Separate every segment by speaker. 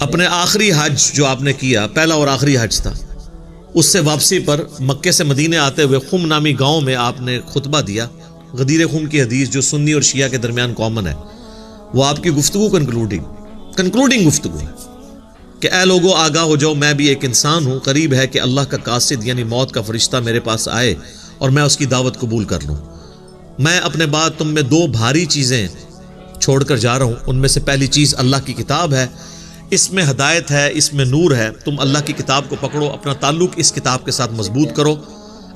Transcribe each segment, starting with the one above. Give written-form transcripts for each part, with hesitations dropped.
Speaker 1: اپنے آخری حج جو آپ نے کیا، پہلا اور آخری حج تھا، اس سے واپسی پر مکے سے مدینے آتے ہوئے خم نامی گاؤں میں آپ نے خطبہ دیا. غدیر خم کی حدیث جو سنی اور شیعہ کے درمیان کامن ہے، وہ آپ کی گفتگو کنکلوڈنگ گفتگو ہے کہ اے لوگو آگاہ ہو جاؤ، میں بھی ایک انسان ہوں، قریب ہے کہ اللہ کا قاصد یعنی موت کا فرشتہ میرے پاس آئے اور میں اس کی دعوت قبول کر لوں. میں اپنے بعد تم میں 2 بھاری چیزیں چھوڑ کر جا رہا ہوں. ان میں سے پہلی چیز اللہ کی کتاب ہے، اس میں ہدایت ہے، اس میں نور ہے. تم اللہ کی کتاب کو پکڑو، اپنا تعلق اس کتاب کے ساتھ مضبوط کرو.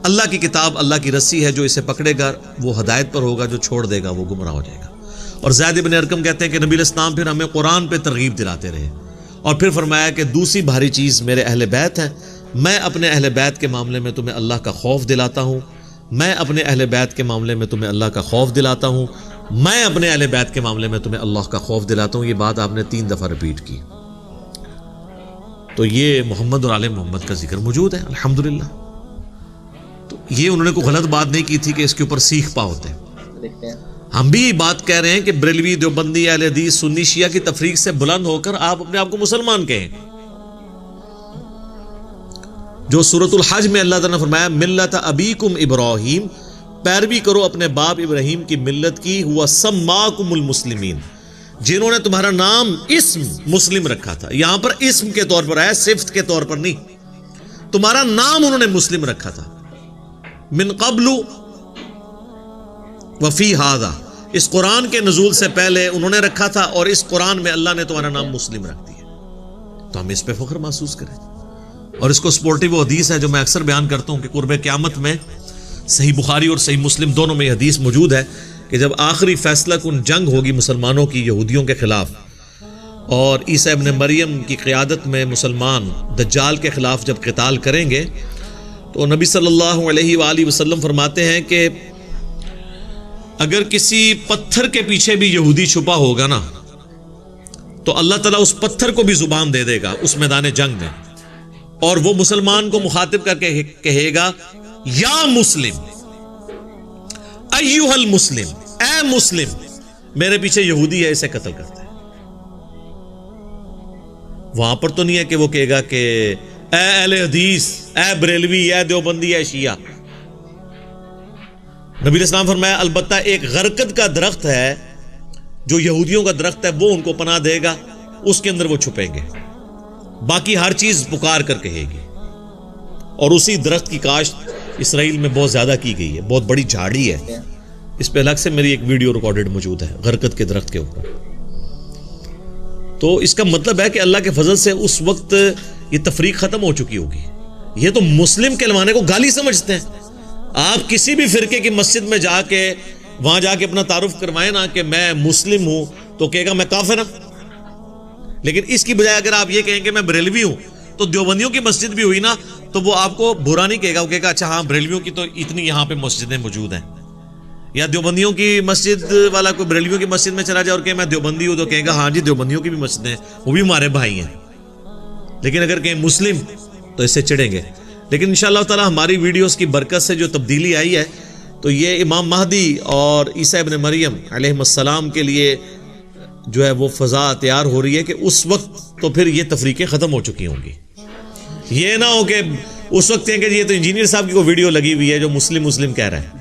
Speaker 1: اللہ کی کتاب اللہ کی رسی ہے، جو اسے پکڑے گا وہ ہدایت پر ہوگا، جو چھوڑ دے گا وہ گمراہ ہو جائے گا. اور زید بن ارقم کہتے ہیں کہ نبی علیہ السلام پھر ہمیں قرآن پہ ترغیب دلاتے رہے اور پھر فرمایا کہ دوسری بھاری چیز میرے اہل بیت ہیں. میں اپنے اہل بیت کے معاملے میں تمہیں اللہ کا خوف دلاتا ہوں. میں اپنے اہل بیت کے معاملے میں تمہیں اللہ کا خوف دلاتا ہوں. میں اپنے اہل بیت کے معاملے میں تمہیں اللہ کا خوف دلاتا ہوں. یہ بات آپ نے 3 دفعہ ریپیٹ کی. تو یہ محمد اور آل محمد کا ذکر موجود ہے الحمدللہ. تو یہ انہوں نے کوئی غلط بات نہیں کی تھی کہ اس کے اوپر سیخ پا ہوتے ہیں. ہم بھی بات کہہ رہے ہیں کہ بریلوی، دیوبندی، اہل حدیث، سنی، شیعہ کی تفریق سے بلند ہو کر آپ اپنے آپ کو مسلمان کہیں. جو سورۃ الحج میں اللہ تعالیٰ نے فرمایا ملت ابیکم ابراہیم، پیروی کرو اپنے باپ ابراہیم کی ملت کی، ہوا سماکم المسلمین، جنہوں نے تمہارا نام اسم مسلم رکھا تھا. یہاں پر اسم کے طور پر ہے، صفت کے طور پر نہیں. تمہارا نام انہوں نے مسلم رکھا تھا. من قبل وفی ھذا، اس قرآن کے نزول سے پہلے انہوں نے رکھا تھا اور اس قرآن میں اللہ نے تمہارا نام مسلم رکھ دیا. تو ہم اس پہ فخر محسوس کریں. اور اس کو سپورٹیو حدیث ہے جو میں اکثر بیان کرتا ہوں کہ قرب قیامت میں صحیح بخاری اور صحیح مسلم دونوں میں یہ حدیث موجود ہے کہ جب آخری فیصلہ کن جنگ ہوگی مسلمانوں کی یہودیوں کے خلاف، اور عیسیٰ ابن مریم کی قیادت میں مسلمان دجال کے خلاف جب قتال کریں گے، تو نبی صلی اللہ علیہ وآلہ وسلم فرماتے ہیں کہ اگر کسی پتھر کے پیچھے بھی یہودی چھپا ہوگا نا، تو اللہ تعالیٰ اس پتھر کو بھی زبان دے دے گا اس میدان جنگ میں، اور وہ مسلمان کو مخاطب کر کے کہے گا یا مسلم، ایھا المسلم، اے مسلم، میرے پیچھے یہودی ہے، اسے قتل کرتے ہیں. وہاں پر تو نہیں ہے کہ وہ کہے گا کہ اے اہل حدیث، اے بریلوی، اے دیوبندی، اے شیعہ. نبی علیہ السلام فرمایا البتہ ایک غرقد کا درخت ہے جو یہودیوں کا درخت ہے، وہ ان کو پناہ دے گا، اس کے اندر وہ چھپیں گے. باقی ہر چیز پکار کر کہے گی. اور اسی درخت کی کاشت اسرائیل میں بہت زیادہ کی گئی ہے، بہت بڑی جھاڑی ہے. اس پہ الگ سے میری ایک ویڈیو ریکارڈڈ موجود ہے غرقد کے درخت کے اوپر. تو اس کا مطلب ہے کہ اللہ کے فضل سے اس وقت یہ تفریق ختم ہو چکی ہوگی. یہ تو مسلم کہلوانے کو گالی سمجھتے ہیں. آپ کسی بھی فرقے کی مسجد میں جا کے وہاں جا کے اپنا تعارف کروائیں نا کہ میں مسلم ہوں، تو کہے گا میں کافر ہوں. لیکن اس کی بجائے اگر آپ یہ کہیں کہ میں بریلوی ہوں، تو دیوبندیوں کی مسجد بھی ہوئی نا، تو وہ آپ کو برا نہیں کہے گا. وہ کہے گا اچھا ہاں بریلویوں کی تو اتنی یہاں پہ مسجدیں موجود ہیں. یا دیوبندیوں کی مسجد والا کوئی بریلویوں کی مسجد میں چلا جائے اور کہ میں دیوبندی ہوں، تو کہے گا ہاں جی دیوبندیوں کی بھی مسجدیں ہیں، وہ بھی ہمارے بھائی ہیں. لیکن اگر کہیں مسلم تو اس سے چڑھیں گے. لیکن انشاءاللہ تعالی ہماری ویڈیوز کی برکت سے جو تبدیلی آئی ہے، تو یہ امام مہدی اور عیسیٰ ابن مریم علیہ السلام کے لیے جو ہے وہ فضا تیار ہو رہی ہے کہ اس وقت تو پھر یہ تفریقیں ختم ہو چکی ہوں گی. یہ نہ ہو کہ اس وقت کہیں کہ یہ تو انجینئر صاحب کی کوئی ویڈیو لگی ہوئی ہے جو مسلم مسلم کہہ رہا ہے.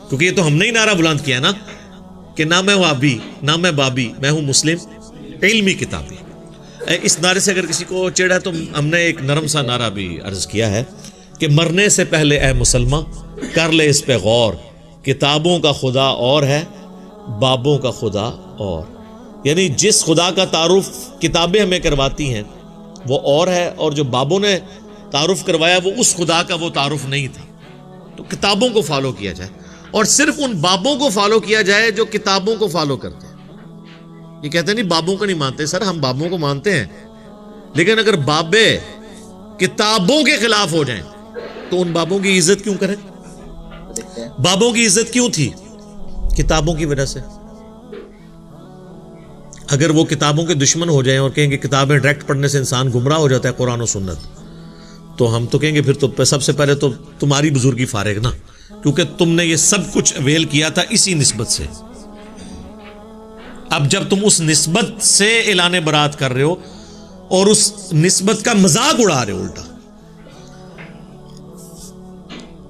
Speaker 1: کیونکہ یہ تو ہم نے ہی نعرہ بلند کیا نا کہ نہ میں وابی نہ میں بابی، میں ہوں مسلم علمی کتابی. اس نعرے سے اگر کسی کو چڑھا ہے تو ہم نے ایک نرم سا نعرہ بھی عرض کیا ہے کہ مرنے سے پہلے اے مسلمان کر لے اس پہ غور، کتابوں کا خدا اور ہے، بابوں کا خدا اور. یعنی جس خدا کا تعارف کتابیں ہمیں کرواتی ہیں وہ اور ہے، اور جو بابوں نے تعارف کروایا وہ اس خدا کا وہ تعارف نہیں تھا. تو کتابوں کو فالو کیا جائے، اور صرف ان بابوں کو فالو کیا جائے جو کتابوں کو فالو کرتے ہیں. یہ کہتے ہیں نہیں بابوں کو نہیں مانتے. سر ہم بابوں کو مانتے ہیں، لیکن اگر بابے کتابوں کے خلاف ہو جائیں تو ان بابوں کی عزت کیوں کریں؟ بابوں کی عزت کیوں تھی؟ کتابوں کی وجہ سے. اگر وہ کتابوں کے دشمن ہو جائیں اور کہیں کہ کتابیں ڈائریکٹ پڑھنے سے انسان گمراہ ہو جاتا ہے قرآن و سنت، تو ہم تو کہیں گے پھر تو سب سے پہلے تو تمہاری بزرگی فارغ نا، کیونکہ تم نے یہ سب کچھ اویل کیا تھا اسی نسبت سے. اب جب تم اس نسبت سے اعلان برات کر رہے ہو اور اس نسبت کا مذاق اڑا رہے الٹا،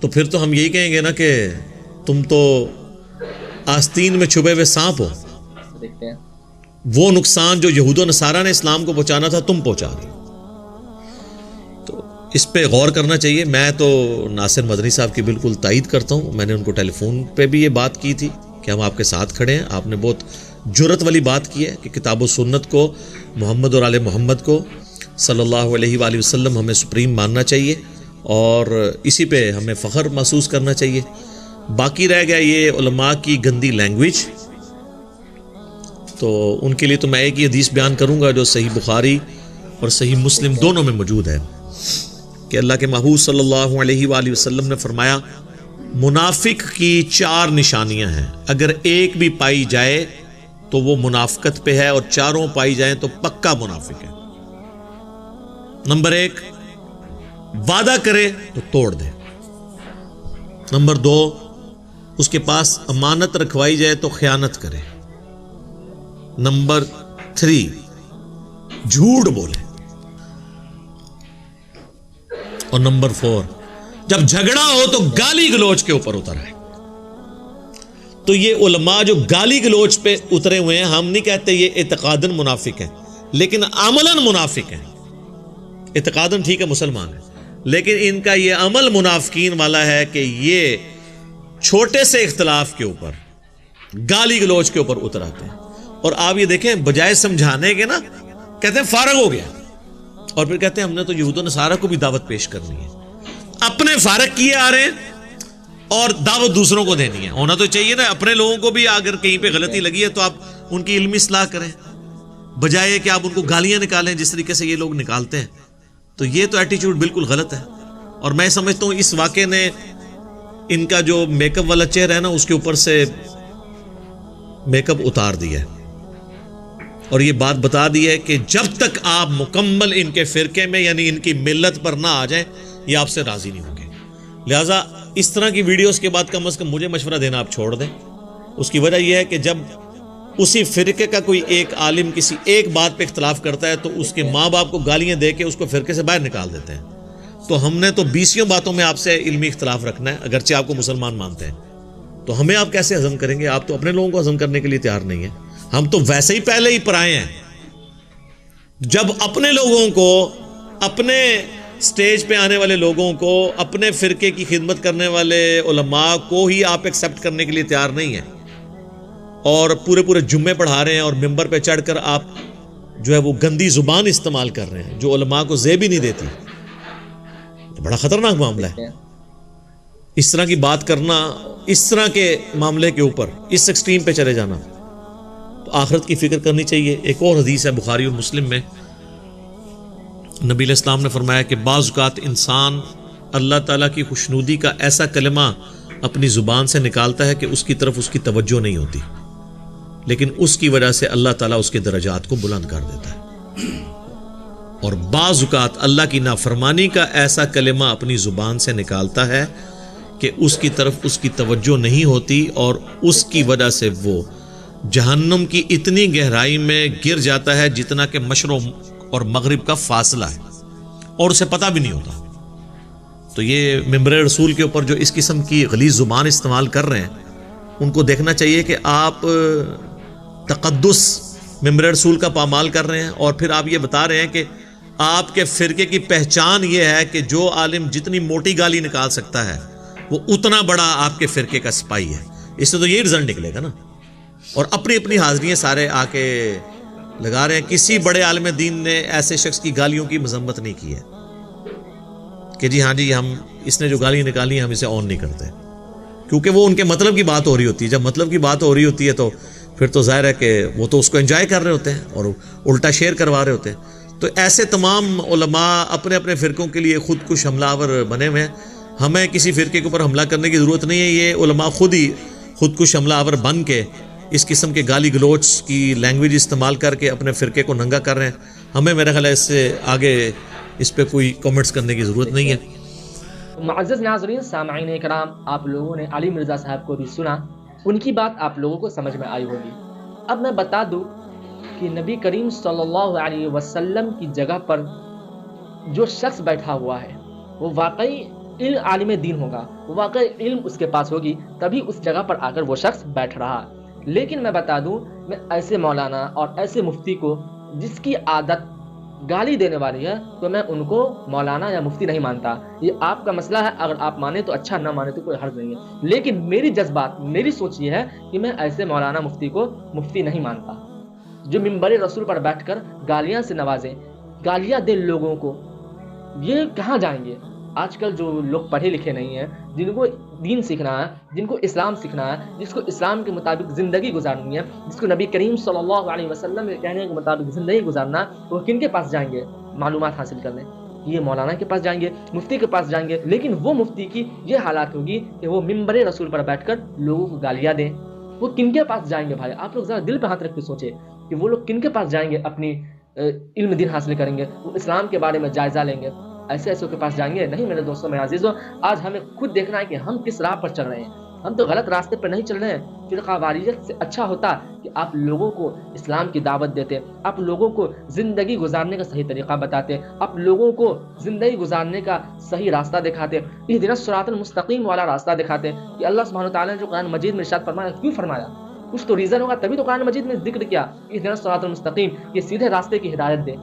Speaker 1: تو پھر تو ہم یہی کہیں گے نا کہ تم تو آستین میں چھپے ہوئے سانپ ہو.
Speaker 2: دیکھتے ہیں
Speaker 1: وہ نقصان جو یہود و نصارہ نے اسلام کو پہنچانا تھا تم پہنچا رہے ہو. تو اس پہ غور کرنا چاہیے. میں تو ناصر مدنی صاحب کی بالکل تائید کرتا ہوں. میں نے ان کو ٹیلی فون پہ بھی یہ بات کی تھی کہ ہم آپ کے ساتھ کھڑے ہیں. آپ نے بہت جرت والی بات کی ہے کہ کتاب و سنت کو، محمد اور آل محمد کو صلی اللہ علیہ وآلہ وسلم ہمیں سپریم ماننا چاہیے اور اسی پہ ہمیں فخر محسوس کرنا چاہیے. باقی رہ گیا یہ علماء کی گندی لینگویج، تو ان کے لیے تو میں ایک ہی حدیث بیان کروں گا جو صحیح بخاری اور صحیح مسلم دونوں میں موجود ہے کہ اللہ کے محبوب صلی اللہ علیہ وآلہ وسلم نے فرمایا منافق کی 4 نشانیاں ہیں، اگر ایک بھی پائی جائے تو وہ منافقت پہ ہے اور 4 پائی جائیں تو پکا منافق ہے. نمبر 1، وعدہ کرے تو توڑ دے. نمبر 2، اس کے پاس امانت رکھوائی جائے تو خیانت کرے. نمبر 3، جھوٹ بولے. اور نمبر 4، جب جھگڑا ہو تو گالی گلوچ کے اوپر اتر آئے. تو یہ علماء جو گالی گلوچ پہ اترے ہوئے ہیں، ہم نہیں کہتے یہ اعتقاداً منافق ہیں، لیکن عملاً منافق ہیں. اعتقاداً ٹھیک ہے مسلمان ہیں، لیکن ان کا یہ عمل منافقین والا ہے کہ یہ چھوٹے سے اختلاف کے اوپر گالی گلوچ کے اوپر اتر آتے ہیں. اور آپ یہ دیکھیں بجائے سمجھانے کے نا کہتے ہیں فارغ ہو گیا، اور پھر کہتے ہیں ہم نے تو یہود و نصارہ کو بھی دعوت پیش کرنی ہے. اپنے فارغ کیے آ رہے ہیں اور دعوت دوسروں کو دینی ہے. ہونا تو چاہیے نا، اپنے لوگوں کو بھی اگر کہیں پہ غلطی لگی ہے تو آپ ان کی علمی اصلاح کریں، بجائے کہ آپ ان کو گالیاں نکالیں جس طریقے سے یہ لوگ نکالتے ہیں. تو یہ تو ایٹیچیوڈ بالکل غلط ہے. اور میں سمجھتا ہوں اس واقعے نے ان کا جو میک اپ والا چہرہ ہے نا اس کے اوپر سے میک اپ اتار دیا ہے اور یہ بات بتا دی ہے کہ جب تک آپ مکمل ان کے فرقے میں یعنی ان کی ملت پر نہ آ جائیں یہ آپ سے راضی نہیں ہوں گے. لہٰذا اس طرح کی ویڈیوز کے بعد کم از کم مجھے مشورہ دینا آپ چھوڑ دیں. اس کی وجہ یہ ہے کہ جب اسی فرقے کا کوئی ایک عالم کسی ایک بات پہ اختلاف کرتا ہے تو اس کے ماں باپ کو گالیاں دے کے اس کو فرقے سے باہر نکال دیتے ہیں. تو ہم نے تو 20 باتوں میں آپ سے علمی اختلاف رکھنا ہے اگرچہ آپ کو مسلمان مانتے ہیں. تو ہمیں آپ کیسے ہضم کریں گے؟ آپ تو اپنے لوگوں کو ہضم کرنے کے لیے تیار نہیں ہیں. ہم تو ویسے ہی پہلے ہی پرائے ہیں. جب اپنے لوگوں کو، اپنے سٹیج پہ آنے والے لوگوں کو، اپنے فرقے کی خدمت کرنے والے علماء کو ہی آپ ایکسیپٹ کرنے کے لیے تیار نہیں ہیں اور پورے جمعے پڑھا رہے ہیں اور ممبر پہ چڑھ کر آپ جو ہے وہ گندی زبان استعمال کر رہے ہیں جو علماء کو زیب ہی نہیں دیتی، تو بڑا خطرناک معاملہ ہے. اس طرح کی بات کرنا، اس طرح کے معاملے کے اوپر اس ایکسٹریم پہ چلے جانا، تو آخرت کی فکر کرنی چاہیے. ایک اور حدیث ہے بخاری اور مسلم میں، نبی علیہ السلام نے فرمایا کہ بعض اوقات انسان اللہ تعالیٰ کی خوشنودی کا ایسا کلمہ اپنی زبان سے نکالتا ہے کہ اس کی طرف اس کی توجہ نہیں ہوتی، لیکن اس کی وجہ سے اللہ تعالیٰ اس کے درجات کو بلند کر دیتا ہے. اور بعض اوقات اللہ کی نافرمانی کا ایسا کلمہ اپنی زبان سے نکالتا ہے کہ اس کی طرف اس کی توجہ نہیں ہوتی اور اس کی وجہ سے وہ جہنم کی اتنی گہرائی میں گر جاتا ہے جتنا کہ مشرق اور مغرب کا فاصلہ ہے اور اسے پتہ بھی نہیں ہوتا. تو یہ ممبر رسول کے اوپر جو اس قسم کی غلیظ زبان استعمال کر رہے ہیں ان کو دیکھنا چاہیے کہ آپ تقدس ممبر رسول کا پامال کر رہے ہیں اور پھر آپ یہ بتا رہے ہیں کہ آپ کے فرقے کی پہچان یہ ہے کہ جو عالم جتنی موٹی گالی نکال سکتا ہے وہ اتنا بڑا آپ کے فرقے کا سپاہی ہے. اس سے تو یہی رزلٹ نکلے گا نا. اور اپنی اپنی حاضریاں سارے آ کے لگا رہے ہیں. کسی بڑے عالم دین نے ایسے شخص کی گالیوں کی مذمت نہیں کی ہے کہ جی ہاں جی ہم اس نے جو گالیاں نکالی ہیں ہم اسے آن نہیں کرتے، کیونکہ وہ ان کے مطلب کی بات ہو رہی ہوتی ہے. جب مطلب کی بات ہو رہی ہوتی ہے تو پھر تو ظاہر ہے کہ وہ تو اس کو انجوائے کر رہے ہوتے ہیں اور الٹا شیئر کروا رہے ہوتے ہیں. تو ایسے تمام علماء اپنے اپنے فرقوں کے لیے خود کش حملہ آور بنے ہوئے ہیں. ہمیں کسی فرقے کے اوپر حملہ کرنے کی ضرورت نہیں ہے. یہ علماء خود ہی خود کش حملہ آور بن کے اس قسم کے گالی گلوچ کی لینگویج استعمال کر کے اپنے فرقے کو ننگا کر رہے ہیں. ہمیں میرا خیال ہے اس سے آگے اس پہ کوئی کامنٹس کرنے کی ضرورت نہیں ہے.
Speaker 2: معزز ناظرین، سامعین کرام، آپ لوگوں نے علی مرزا صاحب کو بھی سنا، ان کی بات آپ لوگوں کو سمجھ میں آئی ہوگی. اب میں بتا دوں کہ نبی کریم صلی اللہ علیہ وسلم کی جگہ پر جو شخص بیٹھا ہوا ہے وہ واقعی عالم دین ہوگا، وہ واقعی علم اس کے پاس ہوگی، تبھی اس جگہ پر آ کر وہ شخص بیٹھ رہا۔ لیکن میں بتا دوں، میں ایسے مولانا اور ایسے مفتی کو جس کی عادت گالی دینے والی ہے تو میں ان کو مولانا یا مفتی نہیں مانتا۔ یہ آپ کا مسئلہ ہے، اگر آپ مانیں تو اچھا، نہ مانیں تو کوئی حرج نہیں ہے، لیکن میری جذبات، میری سوچ یہ ہے کہ میں ایسے مولانا مفتی کو مفتی نہیں مانتا جو منبر رسول پر بیٹھ کر گالیاں سے نوازیں، گالیاں دیں لوگوں کو۔ یہ کہاں جائیں گے؟ آج کل جو لوگ پڑھے لکھے نہیں ہیں، جن کو دین سیکھنا ہے، جن کو اسلام سیکھنا ہے، جس کو اسلام کے مطابق زندگی گزارنی ہے، جس کو نبی کریم صلی اللہ علیہ وسلم کے کہنے کے مطابق زندگی گزارنا، وہ کن کے پاس جائیں گے معلومات حاصل کرنے؟ یہ مولانا کے پاس جائیں گے، مفتی کے پاس جائیں گے۔ لیکن وہ مفتی کی یہ حالات ہوگی کہ وہ منبر رسول پر بیٹھ کر لوگوں کو گالیاں دیں۔ وہ کن کے پاس جائیں گے بھائی؟ آپ لوگ ذرا دل پہ ہاتھ رکھ کے سوچیں کہ وہ لوگ کن کے پاس جائیں گے، اپنی علم دین حاصل کریں گے، وہ اسلام کے بارے میں جائزہ لیں گے؟ ایسے کے پاس جائیں گے؟ نہیں میرے دوستوں، میرے عزیزوں، آج ہمیں خود دیکھنا ہے کہ ہم کس راہ پر چل رہے ہیں۔ ہم تو غلط راستے پر نہیں چل رہے ہیں۔ فرقہ واریت سے اچھا ہوتا کہ آپ لوگوں کو اسلام کی دعوت دیتے، آپ لوگوں کو زندگی گزارنے کا صحیح طریقہ بتاتے، آپ لوگوں کو زندگی گزارنے کا صحیح راستہ دکھاتے، اہدنا الصراط المستقیم والا راستہ دکھاتے کہ اللہ سبحانہ وتعالیٰ نے جو قرآن مجید میں ارشاد فرمایا، کیوں فرمایا؟ کچھ تو ریزن ہوگا، تبھی تو قرآن مجید میں ذکر کیا اہدنا الصراط المستقیم، یہ سیدھے راستے کی ہدایت دے۔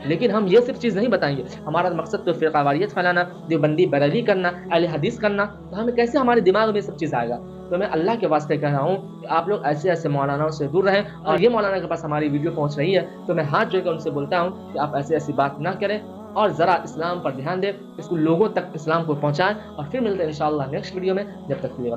Speaker 2: لیکن ہم یہ صرف چیز نہیں بتائیں گے، ہمارا مقصد تو فرقہ واریت پھیلانا، دیوبندی بریلوی کرنا، اہل حدیث کرنا، تو ہمیں کیسے ہمارے دماغ میں سب چیز آئے گا؟ تو میں اللہ کے واسطے کہہ رہا ہوں کہ آپ لوگ ایسے مولاناؤں سے دور رہیں، اور یہ مولانا کے پاس ہماری ویڈیو پہنچ رہی ہے تو میں ہاتھ جوڑ کر ان سے بولتا ہوں کہ آپ ایسی بات نہ کریں، اور ذرا اسلام پر دھیان دیں، اس کو لوگوں تک اسلام کو پہنچائیں، اور پھر ملتے ہیں انشاءاللہ نیکسٹ ویڈیو میں۔ جب تک کے لیے